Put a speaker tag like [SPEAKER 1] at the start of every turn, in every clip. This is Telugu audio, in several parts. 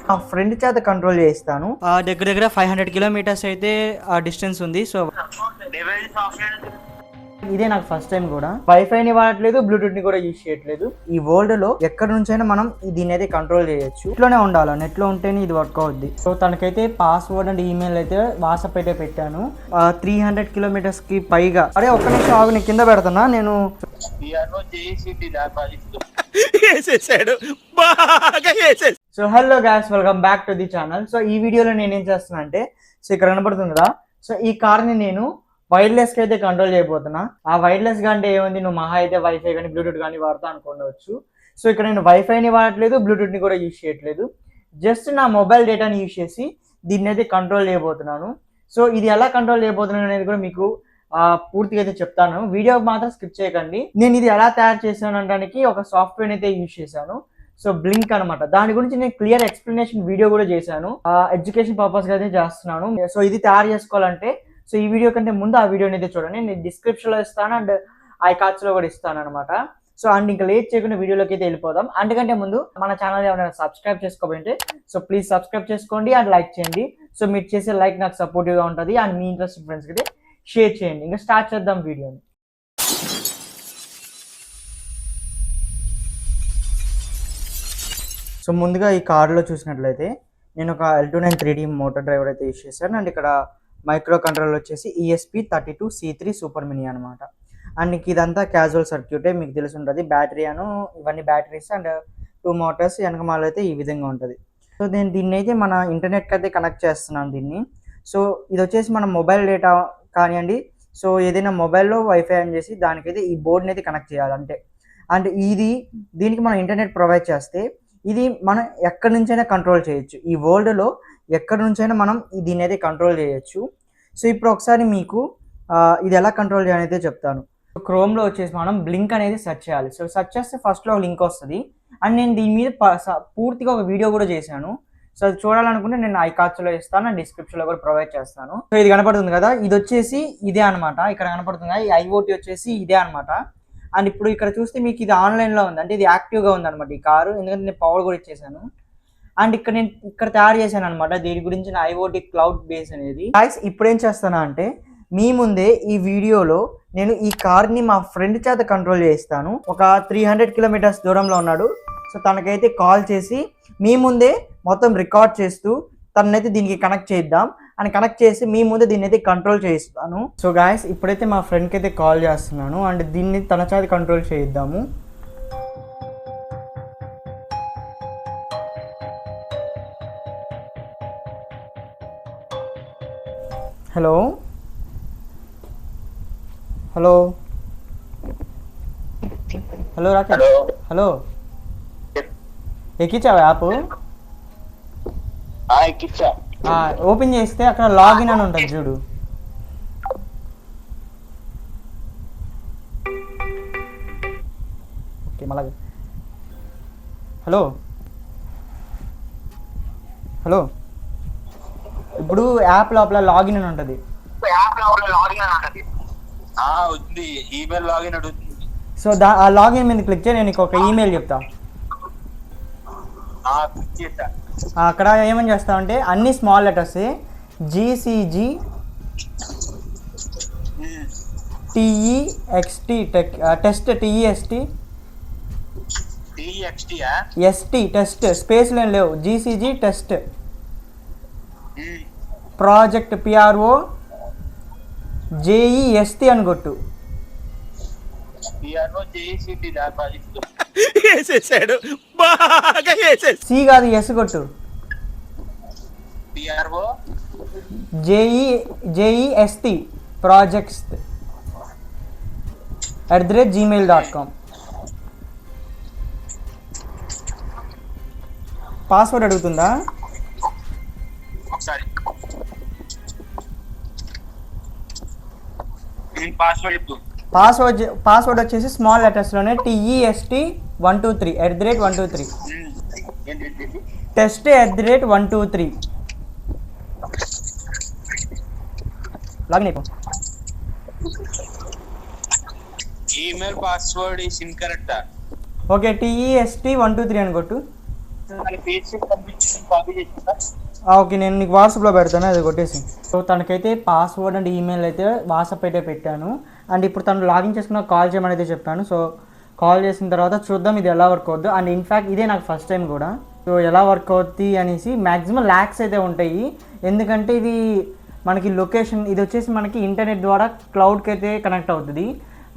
[SPEAKER 1] మా ఫ్రెండ్ చేత కంట్రోల్ చేస్తాను. దగ్గర దగ్గర 500 కిలోమీటర్స్ అయితే డిస్టెన్స్ ఉంది. సో ఇదే నాకు ఫస్ట్ టైం కూడా. వైఫైని వాడట్లేదు, బ్లూటూత్ ని కూడా యూజ్ చేయట్లేదు. ఈ వరల్డ్ లో ఎక్కడి నుంచైనా మనం దీన్ని అయితే కంట్రోల్ చేయొచ్చు. ఇట్లోనే ఉండాలి, నెట్ లో ఉంటేనే ఇది వర్క్ అవుద్ది. సో తనకైతే పాస్వర్డ్ అండ్ ఈమెయిల్ అయితే వాట్సాప్ అయితే పెట్టాను. 300 కిలోమీటర్స్ కి పైగా. అరే ఒక్క నిమిషం ఆగు, నేను కింద పెడుతున్నా. నేను so hello guys, welcome back to the channel. So ఈ వీడియోలో నేను ఏం చేస్తున్నా అంటే, సో ఇక్కడ కనబడుతుంది కదా, సో ఈ కార్ ని నేను వైర్లెస్ కి అయితే కంట్రోల్ చేయబోతున్నా. ఆ వైర్లెస్ గా అంటే ఏముంది, నువ్వు మహా అయితే వైఫై కానీ బ్లూటూత్ కానీ వాడుతా అనుకోవచ్చు. సో ఇక్కడ నేను వైఫైని వాడట్లేదు, బ్లూటూత్ ని కూడా యూజ్ చేయట్లేదు. జస్ట్ నా మొబైల్ డేటాని యూజ్ చేసి దీన్ని అయితే కంట్రోల్ చేయబోతున్నాను. సో ఇది ఎలా కంట్రోల్ చేయబోతున్నాను అనేది కూడా మీకు పూర్తిగా అయితే చెప్తాను. వీడియో మాత్రం స్కిప్ చేయకండి. నేను ఇది ఎలా తయారు చేశాను అనడానికి ఒక సాఫ్ట్వేర్ అయితే యూజ్ చేశాను. సో బ్లింక్ అనమాట. దాని గురించి నేను క్లియర్ ఎక్స్ప్లెనేషన్ వీడియో కూడా చేశాను. ఎడ్యుకేషన్ పర్పస్ గా అయితే చేస్తున్నాను. సో ఇది తయారు చేసుకోవాలంటే, సో ఈ వీడియో కంటే ముందు ఆ వీడియోని అయితే చూడండి. నేను డిస్క్రిప్షన్ లో ఇస్తాను అండ్ ఐకార్డ్స్ లో కూడా ఇస్తాను అనమాట. సో అండ్ ఇంకా లేట్ చేయకుండా వీడియోలోకి అయితే వెళ్ళిపోదాం. అంతకంటే ముందు మన ఛానల్ ఎవరైనా సబ్స్క్రైబ్ చేసుకోవాలంటే సో ప్లీజ్ సబ్స్క్రైబ్ చేసుకోండి అండ్ లైక్ చేయండి. సో మీరు చేసే లైక్ నాకు సపోర్టివ్ గా ఉంటుంది అండ్ మీ ఇంట్రెస్ట్ ఫ్రెండ్స్కి అయితే షేర్ చేయండి. ఇంకా స్టార్ట్ చేద్దాం వీడియోని. సో ముందుగా ఈ కార్లో చూసినట్లయితే నేను ఒక L29 3D మోటార్ డ్రైవర్ అయితే యూజ్ చేశాను. అండ్ ఇక్కడ మైక్రో కంట్రోల్ వచ్చేసి ESP32C3 సూపర్ మినీ అనమాట. అండ్ ఇదంతా క్యాజువల్ సర్క్యూటే, మీకు తెలిసి ఉంటుంది. బ్యాటరీ ఇవన్నీ బ్యాటరీస్ అండ్ 2 మోటార్స్ వెనకమాల అయితే ఈ విధంగా ఉంటుంది. సో దీన్ని అయితే మన ఇంటర్నెట్కి అయితే కనెక్ట్ చేస్తున్నాను దీన్ని. సో ఇది వచ్చేసి మన మొబైల్ డేటా కానివ్వండి, సో ఏదైనా మొబైల్లో వైఫై అని చేసి దానికైతే ఈ బోర్డ్ని అయితే కనెక్ట్ చేయాలంటే. అండ్ దీనికి మనం ఇంటర్నెట్ ప్రొవైడ్ చేస్తే ఇది మనం ఎక్కడి నుంచైనా కంట్రోల్ చేయొచ్చు. ఈ వరల్డ్లో ఎక్కడి నుంచైనా మనం దీన్ని అయితే కంట్రోల్ చేయొచ్చు. సో ఇప్పుడు ఒకసారి మీకు ఇది ఎలా కంట్రోల్ చేయాలైతే చెప్తాను. క్రోమ్లో వచ్చేసి మనం బ్లింక్ అనేది సెర్చ్ చేయాలి. సో సెర్చ్ చేస్తే ఫస్ట్లో లింక్ వస్తుంది. అండ్ నేను దీని మీద పూర్తిగా ఒక వీడియో కూడా చేశాను. సో అది చూడాలనుకుంటే నేను ఐకార్డ్స్లో ఇస్తాను అండ్ డిస్క్రిప్షన్లో కూడా ప్రొవైడ్ చేస్తాను. సో ఇది కనపడుతుంది కదా, ఇది వచ్చేసి ఇదే అనమాట. ఇక్కడ కనపడుతుంది ఈ IoT వచ్చేసి ఇదే అనమాట. అండ్ ఇప్పుడు ఇక్కడ చూస్తే మీకు ఇది ఆన్లైన్లో ఉంది, అంటే ఇది యాక్టివ్గా ఉంది అనమాట ఈ కారు. ఎందుకంటే నేను పవర్ కూడా ఇచ్చేసాను. అండ్ నేను ఇక్కడ తయారు చేశాను అనమాట దీని గురించి IoT క్లౌడ్ బేస్ అనేది. ఇప్పుడు ఏం చేస్తానా అంటే, మీ ముందే ఈ వీడియోలో నేను ఈ కార్ని మా ఫ్రెండ్ చేత కంట్రోల్ చేస్తాను. ఒక 300 కిలోమీటర్స్ దూరంలో ఉన్నాడు. సో తనకైతే కాల్ చేసి మీ ముందే మొత్తం రికార్డ్ చేస్తూ తనైతే దీనికి కనెక్ట్ చేద్దాం అని కనెక్ట్ చేసి మీ ముందే దీన్ని అయితే కంట్రోల్ చేయిస్తాను. సో గాయస్ ఇప్పుడైతే మా ఫ్రెండ్కి అయితే కాల్ చేస్తున్నాను అండ్ దీన్ని తన చేత కంట్రోల్ చేయిద్దాము. Hello hello hello Rakesh, hello ఎక్కించావా యాప్? ఓపెన్ చేస్తే అక్కడ లాగిన్ అని ఉంటుంది చూడు. ఓకే మళ్ళా హలో హలో ఇప్పుడు యాప్ లోపల లాగిన్ అని ఉంటుంది. సో ఆ లాగిన్ మీద క్లిక్ చేయి. నేను నీకు ఒక ఈమెయిల్ చెప్తా. అక్కడ ఏమని చేస్తామంటే అన్ని small letters GCG TEXT test test స్పేస్లు ఏం లేవు. GCG టెస్ట్ ప్రాజెక్ట్ PROJEST అని కొట్టు. సి కాదు ఎస్ కొట్టు. JEST projects @gmail.com. పాస్వర్డ్ అడుగుతుందా? పాస్వర్డ్ వచ్చేసి స్మాల్ లెటర్స్ లోనే TEST123 @123 టెస్ట్ @123 లాగిన్ అయిపో.
[SPEAKER 2] Email password is incorrect.
[SPEAKER 1] Okay TEST123 అని కొట్టు. ఓకే, నేను నీకు వాట్సాప్లో పెడతాను, అది కొట్టేసి. సో తనకైతే పాస్వర్డ్ అండ్ ఈమెయిల్ అయితే వాట్సాప్ అయితే పెట్టాను. అండ్ ఇప్పుడు తను లాగిన్ చేసుకున్న కాల్ చేయమని అయితే చెప్పాను. సో కాల్ చేసిన తర్వాత చూద్దాం ఇది ఎలా వర్క్ అవుద్దు. అండ్ ఇన్ఫ్యాక్ట్ ఇదే నాకు ఫస్ట్ టైం కూడా. సో ఎలా వర్క్ అవుద్ది అనేసి మ్యాక్సిమం ల్యాక్స్ అయితే ఉంటాయి, ఎందుకంటే ఇది మనకి లొకేషన్, ఇది వచ్చేసి మనకి ఇంటర్నెట్ ద్వారా క్లౌడ్కి అయితే కనెక్ట్ అవుతుంది.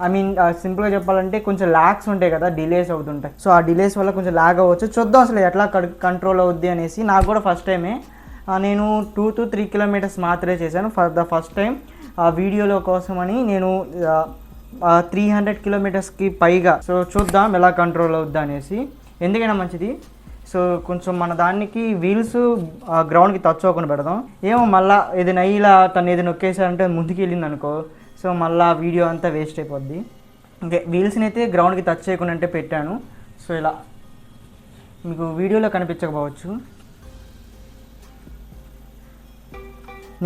[SPEAKER 1] ఐ మీన్ సింపుల్గా చెప్పాలంటే కొంచెం ల్యాగ్స్ ఉంటాయి కదా, డిలేస్ అవుతుంటాయి. సో ఆ డిలేస్ వల్ల కొంచెం ల్యాగ్ అవ్వచ్చు. చూద్దాం అసలు ఎట్లా కంట్రోల్ అవుద్ది అనేసి. నాకు కూడా ఫస్ట్ టైమే. నేను 2 to 3 kilometers మాత్రమే చేశాను ఫర్ ద ఫస్ట్ టైం. ఆ వీడియోలో కోసమని నేను 300 kilometersకి పైగా. సో చూద్దాం ఎలా కంట్రోల్ అవుద్ది అనేసి. ఎందుకైనా మంచిది. సో కొంచెం మన దానికి వీల్స్ గ్రౌండ్కి టచ్ అవ్వకుండా పెడదాం. ఏమో మళ్ళీ ఏదైనా ఇలా తను ఏది నొక్కేసారంటే ముందుకు వెళ్ళింది అనుకో, సో మళ్ళీ వీడియో అంతా వేస్ట్ అయిపోద్ది. ఓకే, వీల్స్ని అయితే గ్రౌండ్కి టచ్ చేయకుండా అంటే పెట్టాను. సో ఇలా మీకు వీడియోలో కనిపించకపోవచ్చు.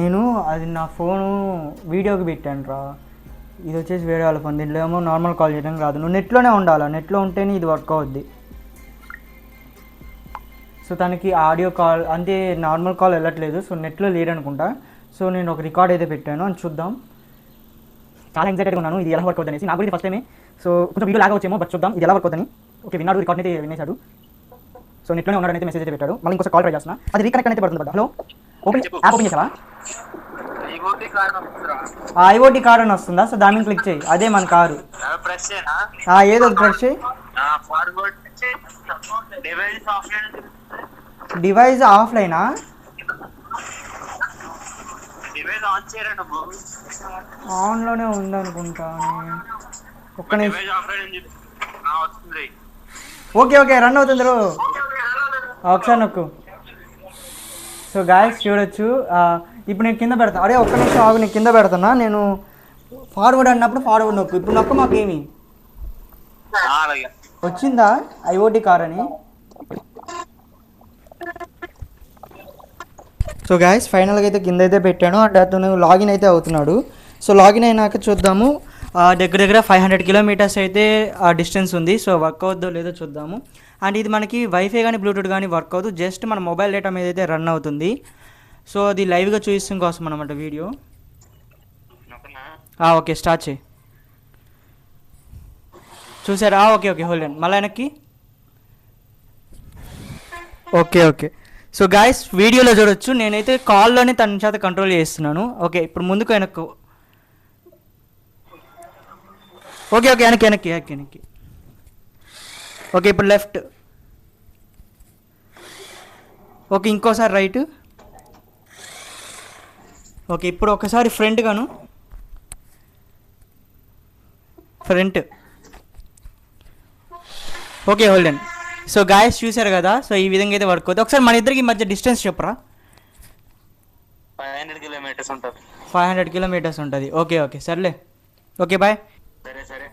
[SPEAKER 1] నేను అది నా ఫోను వీడియోకి పెట్టాను రా. ఇది వచ్చేసి వేరే వాళ్ళ ఫోన్, దీంట్లో ఏమో నార్మల్ కాల్ చేయడం కాదు. నువ్వు నెట్లోనే ఉండాలి, నెట్లో ఉంటేనే ఇది వర్క్ అవుద్ది. సో తనకి ఆడియో కాల్ అంటే నార్మల్ కాల్ వెళ్ళట్లేదు, సో నెట్లో లేడనుకుంటా. సో నేను ఒక రికార్డ్ అయితే పెట్టాను, అని చూద్దాం. చాలా ఎక్సైటెడ్గా ఉన్నాను ఇది ఎలా వర్క్ అవుతుంది అనేసి. నాకు కూడా ఫస్ట్ టైమే, సో కొంచెం వీడియో లాగా వచ్చేమో, బట్ చూద్దాం ఇది ఎలా వర్క్ అవుతుంది. ఓకే, విన్నాడు, రికార్డ్ అయితే వినేశాడు. సో నెట్లోనే ఉన్నాడనైతే మెసేజ్ అయితే పెట్టాడు. మళ్ళీ ఇంకొక కాల్ ట్రై చేస్తున్నా, అది రీకనెక్ట్ అయితే పడుతుంది. హలో, యాప్ ఓపెన్ చేసావా? ఐఓటీ కార్డ్ అని వస్తుందా? సో దాని మీద క్లిక్ చేయి, అదే మన కారు. ఏదో ప్రెస్ చేయి. డివైస్ ఆఫ్లైనా? ఆన్లోనే ఉందనుకుంటాను. ఒక్క నిమిషం. ఓకే ఓకే, రన్ అవుతుంది. ఒకసారి నొక్కు. సో గాయస్ చూడొచ్చు. ఇప్పుడు నేను కింద పెడతాను. అరే ఒక్క నిమిషం ఆగు, నేను కింద పెడుతున్నా. నేను ఫార్వర్డ్ అన్నప్పుడు ఫార్వర్డ్ నొక్కు. ఇప్పుడు నొక్క మాకేమి వచ్చిందా ఐఓటీ కార్ అని? సో గాయస్ ఫైనల్గా అయితే కింద అయితే పెట్టాను. అండ్ అతను లాగిన్ అయితే అవుతున్నాడు. సో లాగిన్ అయినాక చూద్దాము. దగ్గర దగ్గర 500 kilometers అయితే డిస్టెన్స్ ఉంది. సో వర్క్ అవుద్దో లేదో చూద్దాము. అండ్ ఇది మనకి వైఫై కానీ బ్లూటూత్ కానీ వర్క్ అవుతుంది, జస్ట్ మన మొబైల్ డేటా మీద అయితే రన్ అవుతుంది. సో అది లైవ్గా చూపిస్తాం కోసం అనమాట వీడియో. ఓకే, స్టార్ట్ చేయి. చూసారా? ఓకే ఓకే, హోల్డ్ అండి, మళ్ళీ వెనక్కి. Okay okay. సో గాయస్ వీడియోలో చూడొచ్చు, నేనైతే కాల్లోనే తన చేత కంట్రోల్ చేస్తున్నాను. ఓకే, ఇప్పుడు ముందుకు వెనక్కు. ఓకే ఓకే, వెనక్కి వెనక్కి వెనక్కి వెనక్కి. ఓకే, ఇప్పుడు లెఫ్ట్. ఓకే, ఇంకోసారి రైట్. ఓకే, ఇప్పుడు ఒకసారి ఫ్రంట్ గాను. ఫ్రంట్. ఓకే, హోల్డ్ అండి. సో గాయస్ చూసారు కదా, సో ఈ విధంగా అయితే వర్క్ అవుతుంది. ఒకసారి మన ఇద్దరికి మధ్య డిస్టెన్స్ చెప్పరా?
[SPEAKER 2] 500 kilometers ఉంటుంది.
[SPEAKER 1] 500 kilometers ఉంటుంది. ఓకే ఓకే, సర్లే. Okay bye.
[SPEAKER 2] సరే సరే.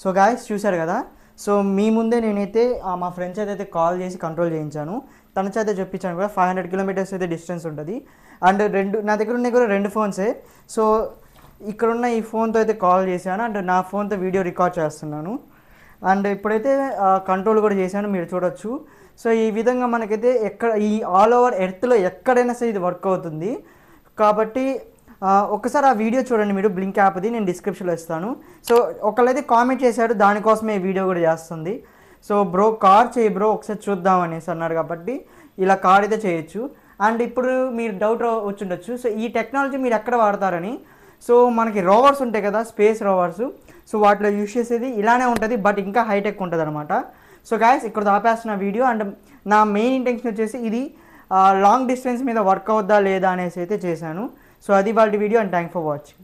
[SPEAKER 1] సో గాయస్ చూసారు కదా, సో మీ ముందే నేనైతే మా ఫ్రెండ్స్ అయితే కాల్ చేసి కంట్రోల్ చేయించాను. తన చేత చెప్పించాను కూడా. 500 kilometers అయితే డిస్టెన్స్ ఉంటుంది. అండ్ నా దగ్గర ఉన్నాయి కూడా 2 ఫోన్సే. సో ఇక్కడున్న ఈ ఫోన్తో అయితే కాల్ చేశాను, అండ్ నా ఫోన్తో వీడియో రికార్డ్ చేస్తున్నాను. అండ్ ఇప్పుడైతే కంట్రోల్ కూడా చేశాను, మీరు చూడొచ్చు. సో ఈ విధంగా మనకైతే ఈ ఆల్ ఓవర్ ఎర్త్లో ఎక్కడైనా సరే ఇది వర్క్ అవుతుంది. కాబట్టి ఒకసారి ఆ వీడియో చూడండి మీరు, బ్లింక్ యాప్ది, నేను డిస్క్రిప్షన్లో ఇస్తాను. సో ఒకళ్ళైతే కామెంట్ చేశాడు, దానికోసమే ఈ వీడియో కూడా చేస్తుంది. సో బ్రో కార్ చేయి బ్రో ఒకసారి చూద్దాం అనేసి అన్నాడు, కాబట్టి ఇలా కార్ అయితే చేయొచ్చు. అండ్ ఇప్పుడు మీరు డౌట్ వచ్చిండొచ్చు, సో ఈ టెక్నాలజీ మీరు ఎక్కడ వాడతారని. సో మనకి రోవర్స్ ఉంటాయి కదా, స్పేస్ రోవర్స్, సో వాటిలో యూజ్ చేసేది ఇలానే ఉంటుంది, బట్ ఇంకా హైటెక్ ఉంటుంది అనమాట. సో గాయస్ ఇక్కడ ఆపేస్తున్న వీడియో. అండ్ నా మెయిన్ ఇంటెన్షన్ వచ్చేసి ఇది లాంగ్ డిస్టెన్స్ మీద వర్క్ అవుద్దా లేదా అనేసి అయితే చేశాను. సో అది వాళ్ళ video, and thank for watching.